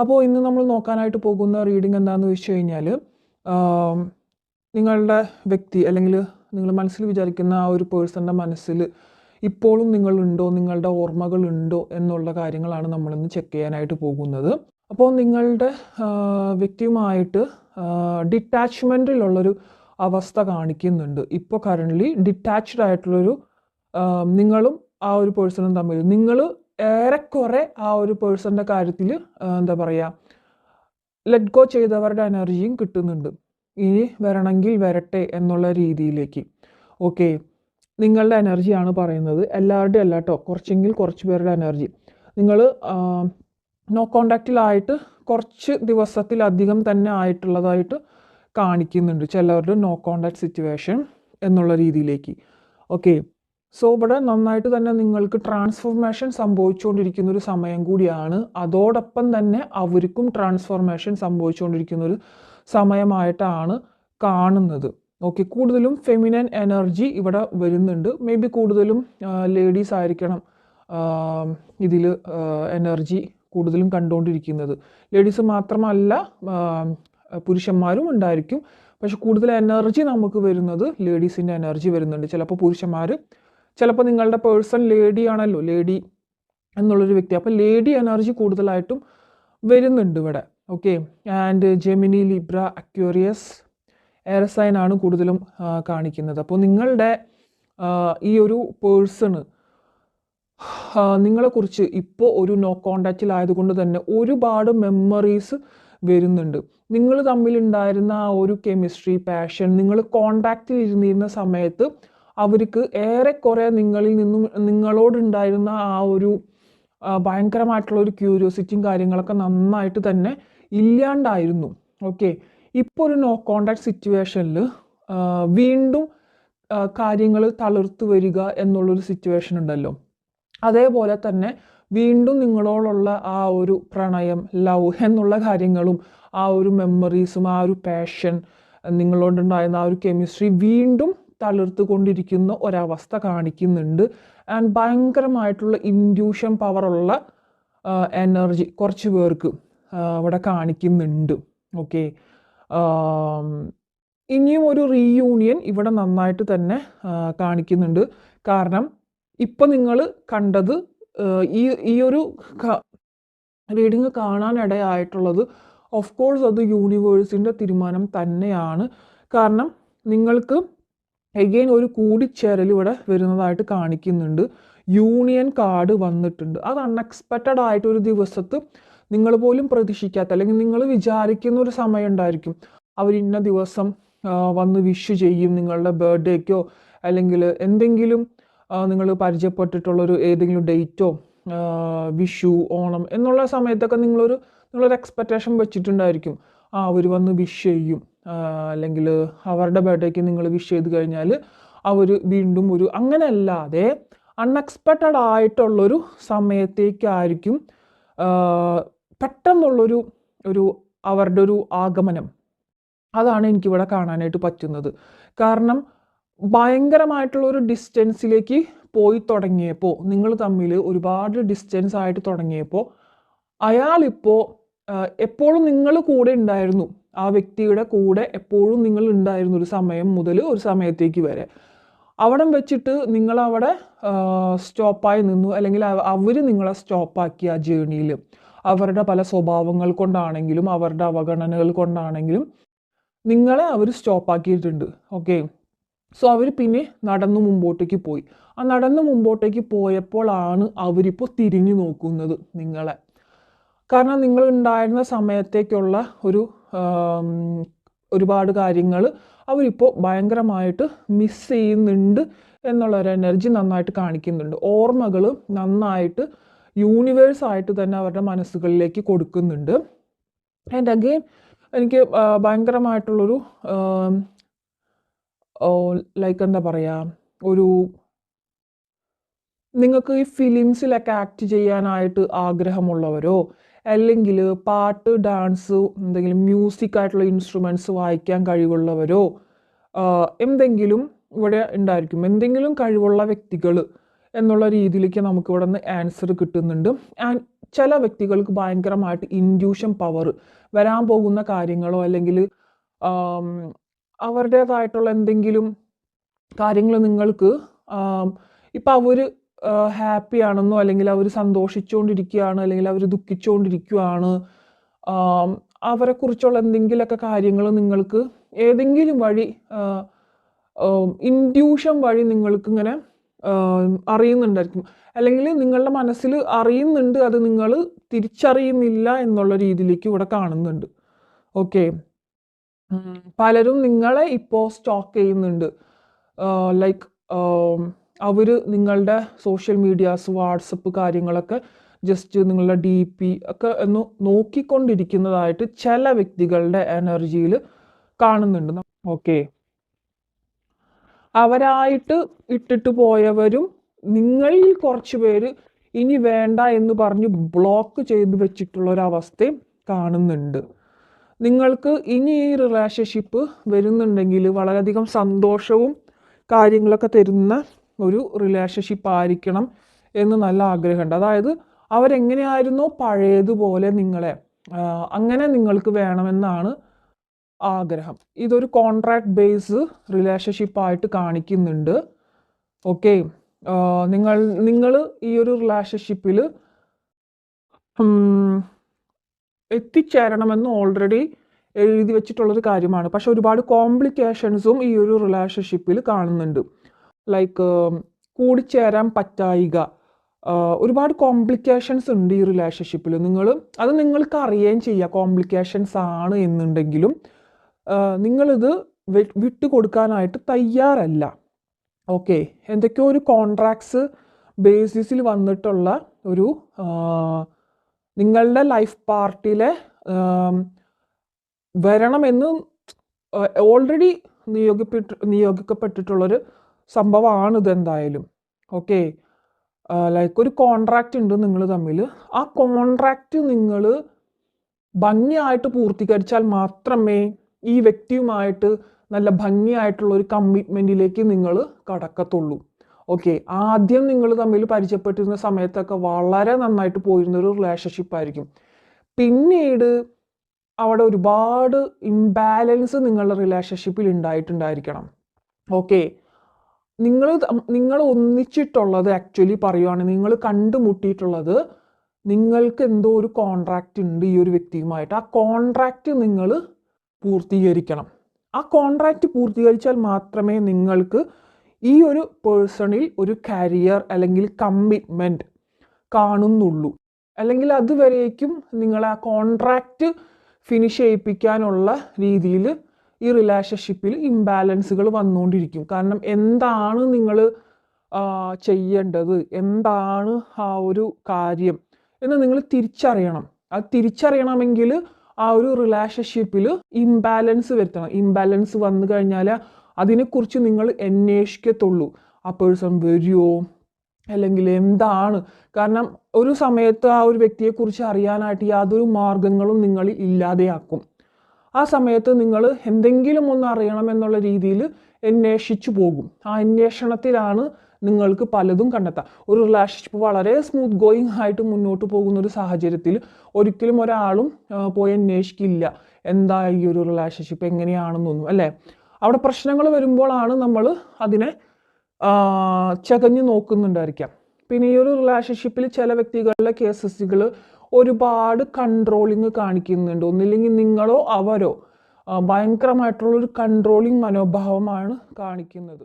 അപ്പോൾ ഇന്ന് നമ്മൾ നോക്കാനായിട്ട് പോകുന്ന റീഡിംഗ് എന്താണെന്ന് വെച്ച് കഴിഞ്ഞാൽ നിങ്ങളുടെ വ്യക്തി അല്ലെങ്കിൽ നിങ്ങൾ മനസ്സിൽ വിചാരിക്കുന്ന ആ ഒരു പേഴ്സൻ്റെ മനസ്സിൽ ഇപ്പോഴും നിങ്ങളുണ്ടോ, നിങ്ങളുടെ ഓർമ്മകളുണ്ടോ എന്നുള്ള കാര്യങ്ങളാണ് നമ്മളിന്ന് ചെക്ക് ചെയ്യാനായിട്ട് പോകുന്നത്. അപ്പോൾ നിങ്ങളുടെ വ്യക്തിയുമായിട്ട് ഡിറ്റാച്ച്മെൻറ്റിലുള്ളൊരു അവസ്ഥ കാണിക്കുന്നുണ്ട്. ഇപ്പോൾ കറൻ്റ്ലി ഡിറ്റാച്ച്ഡ് ആയിട്ടുള്ളൊരു നിങ്ങളും ആ ഒരു പേഴ്സണും തമ്മിൽ നിങ്ങൾ ഏറെക്കുറെ ആ ഒരു പേഴ്സൻ്റെ കാര്യത്തിൽ എന്താ പറയുക, ലെറ്റ് ഗോ ചെയ്തവരുടെ എനർജിയും കിട്ടുന്നുണ്ട്. ഇനി വരണമെങ്കിൽ വരട്ടെ എന്നുള്ള രീതിയിലേക്ക്. ഓക്കെ, നിങ്ങളുടെ എനർജിയാണ് പറയുന്നത്, എല്ലാവരുടെയും അല്ല കേട്ടോ, കുറച്ച് പേരുടെ എനർജി. നിങ്ങൾ നോ കോണ്ടാക്റ്റിലായിട്ട് കുറച്ച് ദിവസത്തിലധികം തന്നെ ആയിട്ടുള്ളതായിട്ട് കാണിക്കുന്നുണ്ട് ചിലവരുടെ നോ കോണ്ടാക്ട് സിറ്റുവേഷൻ എന്നുള്ള രീതിയിലേക്ക്. ഓക്കെ, സോ ഇവിടെ നന്നായിട്ട് തന്നെ നിങ്ങൾക്ക് ട്രാൻസ്ഫോർമേഷൻ സംഭവിച്ചുകൊണ്ടിരിക്കുന്ന ഒരു സമയം കൂടിയാണ്. അതോടൊപ്പം തന്നെ അവർക്കും ട്രാൻസ്ഫോർമേഷൻ സംഭവിച്ചുകൊണ്ടിരിക്കുന്ന ഒരു സമയമായിട്ടാണ് കാണുന്നത്. ഓക്കെ, കൂടുതലും ഫെമിനൻ എനർജി ഇവിടെ വരുന്നുണ്ട്. മേ ബി കൂടുതലും ലേഡീസ് ആയിരിക്കണം ഇതിൽ എനർജി കൂടുതലും കണ്ടുകൊണ്ടിരിക്കുന്നത്. ലേഡീസ് മാത്രമല്ല, പുരുഷന്മാരും ഉണ്ടായിരിക്കും. പക്ഷെ കൂടുതൽ എനർജി നമുക്ക് വരുന്നത് ലേഡീസിൻ്റെ എനർജി വരുന്നുണ്ട്. ചിലപ്പോൾ പുരുഷന്മാർ, ചിലപ്പോൾ നിങ്ങളുടെ പേഴ്സൺ ലേഡി ആണല്ലോ, ലേഡി എന്നുള്ളൊരു വ്യക്തി, അപ്പോൾ ലേഡി എനർജി കൂടുതലായിട്ടും വരുന്നുണ്ട് ഇവിടെ. Okay, and Gemini, Libra, Aquarius, air sign ആണ് കൂടുതലും കാണിക്കുന്നത്. അപ്പോൾ നിങ്ങളുടെ ഈ ഒരു പേഴ്സണ് നിങ്ങളെക്കുറിച്ച് ഇപ്പോൾ ഒരു നോ കോണ്ടാക്റ്റിലായതുകൊണ്ട് തന്നെ ഒരുപാട് മെമ്മറീസ് വരുന്നുണ്ട്. നിങ്ങൾ തമ്മിലുണ്ടായിരുന്ന ആ ഒരു കെമിസ്ട്രി, പാഷൻ, നിങ്ങൾ കോണ്ടാക്റ്റിൽ ഇരുന്നിരുന്ന സമയത്ത് അവർക്ക് ഏറെക്കുറെ നിങ്ങളോടുണ്ടായിരുന്ന ആ ഒരു ഭയങ്കരമായിട്ടുള്ള ഒരു ക്യൂരിയോസിറ്റിയും കാര്യങ്ങളൊക്കെ നന്നായിട്ട് തന്നെ ഇല്ലാണ്ടായിരുന്നു. ഓക്കെ, ഇപ്പോൾ ഒരു നോ കോണ്ടാക്ട് സിറ്റുവേഷനിൽ വീണ്ടും കാര്യങ്ങൾ തളിർത്ത് വരിക എന്നുള്ളൊരു സിറ്റുവേഷൻ ഉണ്ടല്ലോ, അതേപോലെ തന്നെ വീണ്ടും നിങ്ങളോടുള്ള ആ ഒരു പ്രണയം, ലവ് എന്നുള്ള കാര്യങ്ങളും ആ ഒരു മെമ്മറീസും ആ ഒരു പാഷൻ, നിങ്ങളോടുണ്ടായിരുന്ന ആ ഒരു കെമിസ്ട്രി വീണ്ടും തളിർത്ത് കൊണ്ടിരിക്കുന്ന ഒരവസ്ഥ കാണിക്കുന്നുണ്ട്. ആൻഡ് ഭയങ്കരമായിട്ടുള്ള ഇൻഡ്യൂഷൻ പവറുള്ള എനർജി കുറച്ച് പേർക്ക് ഇവിടെ കാണിക്കുന്നുണ്ട്. ഓക്കെ, ഇനിയും ഒരു റീയൂണിയൻ ഇവിടെ നന്നായിട്ട് തന്നെ കാണിക്കുന്നുണ്ട്. കാരണം ഇപ്പം നിങ്ങൾ കണ്ടത് ഈ ഒരു റീഡിങ് കാണാനിടയായിട്ടുള്ളത് ഓഫ് കോഴ്സ് അത് യൂണിവേഴ്സിൻ്റെ തീരുമാനം തന്നെയാണ്. കാരണം നിങ്ങൾക്ക് എഗെയിൻ ഒരു കൂടിച്ചേരൽ ഇവിടെ വരുന്നതായിട്ട് കാണിക്കുന്നുണ്ട്. യൂണിയൻ കാർഡ് വന്നിട്ടുണ്ട്. അത് അൺഎക്സ്പെക്റ്റഡ് ആയിട്ടൊരു ദിവസത്ത് നിങ്ങൾ പോലും പ്രതീക്ഷിക്കാത്ത, അല്ലെങ്കിൽ നിങ്ങൾ വിചാരിക്കുന്ന ഒരു സമയം ഉണ്ടായിരിക്കും, അവരിന്ന ദിവസം വന്ന് വിഷ് ചെയ്യും, നിങ്ങളുടെ ബർത്ത്ഡേക്കോ അല്ലെങ്കിൽ എന്തെങ്കിലും നിങ്ങൾ പരിചയപ്പെട്ടിട്ടുള്ളൊരു ഏതെങ്കിലും ഡേറ്റോ, വിഷു, ഓണം എന്നുള്ള സമയത്തൊക്കെ നിങ്ങളൊരു എക്സ്പെക്റ്റേഷൻ വെച്ചിട്ടുണ്ടായിരിക്കും. അവർ വന്ന് വിഷ് ചെയ്യും, അല്ലെങ്കിൽ അവരുടെ ബർത്ത്ഡേക്ക് നിങ്ങൾ വിഷ് ചെയ്ത് കഴിഞ്ഞാൽ അവർ വീണ്ടും ഒരു, അങ്ങനെയല്ലാതെ അൺഎക്സ്പെക്റ്റഡ് ആയിട്ടുള്ളൊരു സമയത്തേക്കായിരിക്കും പെട്ടെന്നുള്ളൊരു അവരുടെ ഒരു ആഗമനം. അതാണ് എനിക്കിവിടെ കാണാനായിട്ട് പറ്റുന്നത്. കാരണം ഭയങ്കരമായിട്ടുള്ളൊരു ഡിസ്റ്റൻസിലേക്ക് പോയി തുടങ്ങിയപ്പോൾ, നിങ്ങൾ തമ്മിൽ ഒരുപാട് ഡിസ്റ്റൻസ് ആയിട്ട് തുടങ്ങിയപ്പോൾ, അയാളിപ്പോൾ എപ്പോഴും നിങ്ങൾ കൂടെ ഉണ്ടായിരുന്നു, ആ വ്യക്തിയുടെ കൂടെ എപ്പോഴും നിങ്ങൾ ഉണ്ടായിരുന്നു, ഒരു സമയം മുതൽ ഒരു സമയത്തേക്ക് വരെ. അവിടെ വെച്ചിട്ട് നിങ്ങളവിടെ സ്റ്റോപ്പായി നിന്നു, അല്ലെങ്കിൽ അവർ നിങ്ങളെ സ്റ്റോപ്പാക്കി ആ ജേണിയിൽ. അവരുടെ പല സ്വഭാവങ്ങൾ കൊണ്ടാണെങ്കിലും അവരുടെ അവഗണനകൾ കൊണ്ടാണെങ്കിലും നിങ്ങളെ അവർ സ്റ്റോപ്പാക്കിയിട്ടുണ്ട്. ഓക്കെ, സോ അവർ പിന്നെ നടന്നു മുമ്പോട്ടേക്ക് പോയി. ആ നടന്നു മുമ്പോട്ടേക്ക് പോയപ്പോഴാണ് അവരിപ്പോൾ തിരിഞ്ഞു നോക്കുന്നത് നിങ്ങളെ. കാരണം നിങ്ങൾ ഉണ്ടായിരുന്ന സമയത്തേക്കുള്ള ഒരുപാട് കാര്യങ്ങൾ അവരിപ്പോൾ ഭയങ്കരമായിട്ട് മിസ് ചെയ്യുന്നുണ്ട് എന്നുള്ളൊരു എനർജി നന്നായിട്ട് കാണിക്കുന്നുണ്ട്. ഓർമ്മകൾ നന്നായിട്ട് യൂണിവേഴ്സായിട്ട് തന്നെ അവരുടെ മനസ്സുകളിലേക്ക് കൊടുക്കുന്നുണ്ട്. ആൻഡ് അഗെയിൻ എനിക്ക് ഭയങ്കരമായിട്ടുള്ളൊരു ലൈക്ക് എന്താ പറയുക, ഒരു നിങ്ങൾക്ക് ഈ ഫിലിംസിലൊക്കെ ആക്ട് ചെയ്യാനായിട്ട് ആഗ്രഹമുള്ളവരോ, അല്ലെങ്കിൽ പാട്ട്, ഡാൻസ്, എന്തെങ്കിലും മ്യൂസിക് ആയിട്ടുള്ള ഇൻസ്ട്രുമെൻറ്റ്സ് വായിക്കാൻ കഴിവുള്ളവരോ എന്തെങ്കിലും ഇവിടെ ഉണ്ടായിരിക്കും. എന്തെങ്കിലും കഴിവുള്ള വ്യക്തികൾ എന്നുള്ള രീതിയിലേക്ക് നമുക്കിവിടെ നിന്ന് ആൻസർ കിട്ടുന്നുണ്ട്. ആൻഡ് ചില വ്യക്തികൾക്ക് ഭയങ്കരമായിട്ട് ഇൻഡ്യൂഷൻ പവർ, വരാൻ പോകുന്ന കാര്യങ്ങളോ അല്ലെങ്കിൽ അവരുടേതായിട്ടുള്ള എന്തെങ്കിലും കാര്യങ്ങൾ നിങ്ങൾക്ക് ഇപ്പം അവർ ഹാപ്പി ആണെന്നോ അല്ലെങ്കിൽ അവർ സന്തോഷിച്ചുകൊണ്ടിരിക്കുകയാണ് അല്ലെങ്കിൽ അവർ ദുഃഖിച്ചുകൊണ്ടിരിക്കുകയാണ്, അവരെക്കുറിച്ചുള്ള എന്തെങ്കിലുമൊക്കെ കാര്യങ്ങൾ നിങ്ങൾക്ക് ഏതെങ്കിലും വഴി ഇൻഡ്യൂഷൻ വഴി നിങ്ങൾക്ക് ഇങ്ങനെ അറിയുന്നുണ്ടായിരിക്കും, അല്ലെങ്കിൽ നിങ്ങളുടെ മനസ്സിൽ അറിയുന്നുണ്ട്, അത് നിങ്ങൾ തിരിച്ചറിയുന്നില്ല എന്നുള്ള രീതിയിലേക്ക് ഇവിടെ കാണുന്നുണ്ട്. ഓക്കെ, പലരും നിങ്ങളെ ഇപ്പോൾ സ്റ്റോക്ക് ചെയ്യുന്നുണ്ട്. ലൈക്ക് അവർ നിങ്ങളുടെ സോഷ്യൽ മീഡിയാസ്, വാട്സപ്പ് കാര്യങ്ങളൊക്കെ ജസ്റ്റ് നിങ്ങളുടെ DP ഒക്കെ ഒന്ന് നോക്കിക്കൊണ്ടിരിക്കുന്നതായിട്ട് ചില വ്യക്തികളുടെ എനർജിയിൽ കാണുന്നുണ്ട്. ഓക്കെ, അവരായിട്ട് ഇട്ടിട്ട് പോയവരും നിങ്ങളിൽ കുറച്ച് പേര് ഇനി വേണ്ട എന്ന് പറഞ്ഞ് ബ്ലോക്ക് ചെയ്ത് വെച്ചിട്ടുള്ള ഒരവസ്ഥയും കാണുന്നുണ്ട്. നിങ്ങൾക്ക് ഇനി ഈ റിലേഷൻഷിപ്പ് വരുന്നുണ്ടെങ്കിൽ വളരെയധികം സന്തോഷവും കാര്യങ്ങളൊക്കെ തരുന്ന ഒരു റിലേഷൻഷിപ്പ് ആയിരിക്കണം എന്ന് നല്ല ആഗ്രഹമുണ്ട്. അതായത് അവരെങ്ങനെയായിരുന്നോ പഴയതുപോലെ നിങ്ങളെ അങ്ങനെ നിങ്ങൾക്ക് വേണമെന്നാണ് ആഗ്രഹം. ഇതൊരു കോൺട്രാക്ട് ബേസ് റിലേഷൻഷിപ്പായിട്ട് കാണിക്കുന്നുണ്ട്. ഓക്കെ, നിങ്ങൾ ഈ ഒരു റിലേഷൻഷിപ്പിൽ എത്തിച്ചേരണമെന്ന് ഓൾറെഡി എഴുതി വെച്ചിട്ടുള്ളൊരു കാര്യമാണ്. പക്ഷെ ഒരുപാട് കോംപ്ലിക്കേഷൻസും ഈ ഒരു റിലേഷൻഷിപ്പിൽ കാണുന്നുണ്ട്. ലൈക്ക് കൂടിച്ചേരാൻ പറ്റായിക, ഒരുപാട് കോംപ്ലിക്കേഷൻസ് ഉണ്ട് ഈ റിലേഷൻഷിപ്പിൽ. അത് നിങ്ങൾക്ക് അറിയുകയും ചെയ്യുക കോംപ്ലിക്കേഷൻസ് ആണ് എന്നുണ്ടെങ്കിലും നിങ്ങളിത് വിട്ടുകൊടുക്കാനായിട്ട് തയ്യാറല്ല. ഓക്കെ, എന്തൊക്കെയോ ഒരു കോൺട്രാക്ട്സ് ബേസിസിൽ വന്നിട്ടുള്ള ഒരു നിങ്ങളുടെ ലൈഫ് പാർട്ടിലെ വരണമെന്ന് ഓൾറെഡി നിയോഗിക്കപ്പെട്ടിട്ടുള്ളൊരു സംഭവമാണിത് എന്തായാലും. ഓക്കെ, ലൈക്ക് ഒരു കോൺട്രാക്റ്റ് ഉണ്ട് നിങ്ങൾ തമ്മിൽ. ആ കോൺട്രാക്റ്റ് നിങ്ങൾ ഭംഗിയായിട്ട് പൂർത്തീകരിച്ചാൽ മാത്രമേ ഈ വ്യക്തിയുമായിട്ട് നല്ല ഭംഗിയായിട്ടുള്ള ഒരു കമ്മിറ്റ്മെൻറ്റിലേക്ക് നിങ്ങൾ കടക്കത്തുള്ളൂ. ഓക്കെ, ആദ്യം നിങ്ങൾ തമ്മിൽ പരിചയപ്പെട്ടിരുന്ന സമയത്തൊക്കെ വളരെ നന്നായിട്ട് പോയിരുന്നൊരു റിലേഷൻഷിപ്പായിരിക്കും. പിന്നീട് അവിടെ ഒരുപാട് ഇംബാലൻസ് നിങ്ങളുടെ റിലേഷൻഷിപ്പിൽ ഉണ്ടായിട്ടുണ്ടായിരിക്കണം. ഓക്കെ, നിങ്ങൾ ഒന്നിച്ചിട്ടുള്ളത് ആക്ച്വലി പറയുവാണെങ്കിൽ നിങ്ങൾ കണ്ടുമുട്ടിയിട്ടുള്ളത് നിങ്ങൾക്ക് എന്തോ ഒരു കോൺട്രാക്റ്റ് ഉണ്ട് ഈ ഒരു വ്യക്തിയുമായിട്ട്. ആ കോൺട്രാക്റ്റ് നിങ്ങൾ പൂർത്തീകരിക്കണം. ആ കോൺട്രാക്റ്റ് പൂർത്തീകരിച്ചാൽ മാത്രമേ നിങ്ങൾക്ക് ഈ ഒരു പേഴ്സണിൽ ഒരു കരിയർ അല്ലെങ്കിൽ കമ്മിറ്റ്മെൻറ്റ് കാണുന്നുള്ളൂ. അല്ലെങ്കിൽ അതുവരേക്കും നിങ്ങൾ ആ കോൺട്രാക്റ്റ് ഫിനിഷ് ചെയ്യിപ്പിക്കാനുള്ള രീതിയിൽ ഈ റിലേഷൻഷിപ്പിൽ ഇംബാലൻസുകൾ വന്നുകൊണ്ടിരിക്കും. കാരണം എന്താണ് നിങ്ങൾ ചെയ്യേണ്ടത്, എന്താണ് ആ ഒരു കാര്യം എന്ന് നിങ്ങൾ തിരിച്ചറിയണം. അത് തിരിച്ചറിയണമെങ്കിൽ ആ ഒരു റിലേഷൻഷിപ്പിൽ ഇംബാലൻസ് വരുത്തണം. ഇംബാലൻസ് വന്നു കഴിഞ്ഞാൽ അതിനെക്കുറിച്ച് നിങ്ങൾ അന്വേഷിക്കത്തുള്ളൂ. ആ പേഴ്സൺ വരുമോ അല്ലെങ്കിൽ എന്താണ്. കാരണം ഒരു സമയത്ത് ആ ഒരു വ്യക്തിയെക്കുറിച്ച് അറിയാനായിട്ട് യാതൊരു മാർഗങ്ങളും നിങ്ങൾ ഇല്ലാതെയാക്കും. ആ സമയത്ത് നിങ്ങൾ എന്തെങ്കിലും ഒന്ന് അറിയണം എന്നുള്ള രീതിയിൽ അന്വേഷിച്ചു പോകും. ആ അന്വേഷണത്തിലാണ് നിങ്ങൾക്ക് പലതും കണ്ടെത്താം. ഒരു റിലേഷൻഷിപ്പ് വളരെ സ്മൂത്ത് ഗോയിങ് ആയിട്ട് മുന്നോട്ട് പോകുന്ന ഒരു സാഹചര്യത്തിൽ ഒരിക്കലും ഒരാളും പോയി അന്വേഷിക്കില്ല എന്താ ഈ ഒരു റിലേഷൻഷിപ്പ് എങ്ങനെയാണെന്നൊന്നും, അല്ലേ? അവിടെ പ്രശ്നങ്ങൾ വരുമ്പോഴാണ് നമ്മൾ അതിനെ ചകഞ്ഞു നോക്കുന്നുണ്ടായിരിക്കാം. പിന്നെ ഈ ഒരു റിലേഷൻഷിപ്പിൽ ചില വ്യക്തികളുടെ കേസസുകൾ ഒരുപാട് കൺട്രോളിങ് കാണിക്കുന്നുണ്ട്. ഒന്നില്ലെങ്കിൽ നിങ്ങളോ അവരോ ഭയങ്കരമായിട്ടുള്ളൊരു കൺട്രോളിങ് മനോഭാവമാണ് കാണിക്കുന്നത്.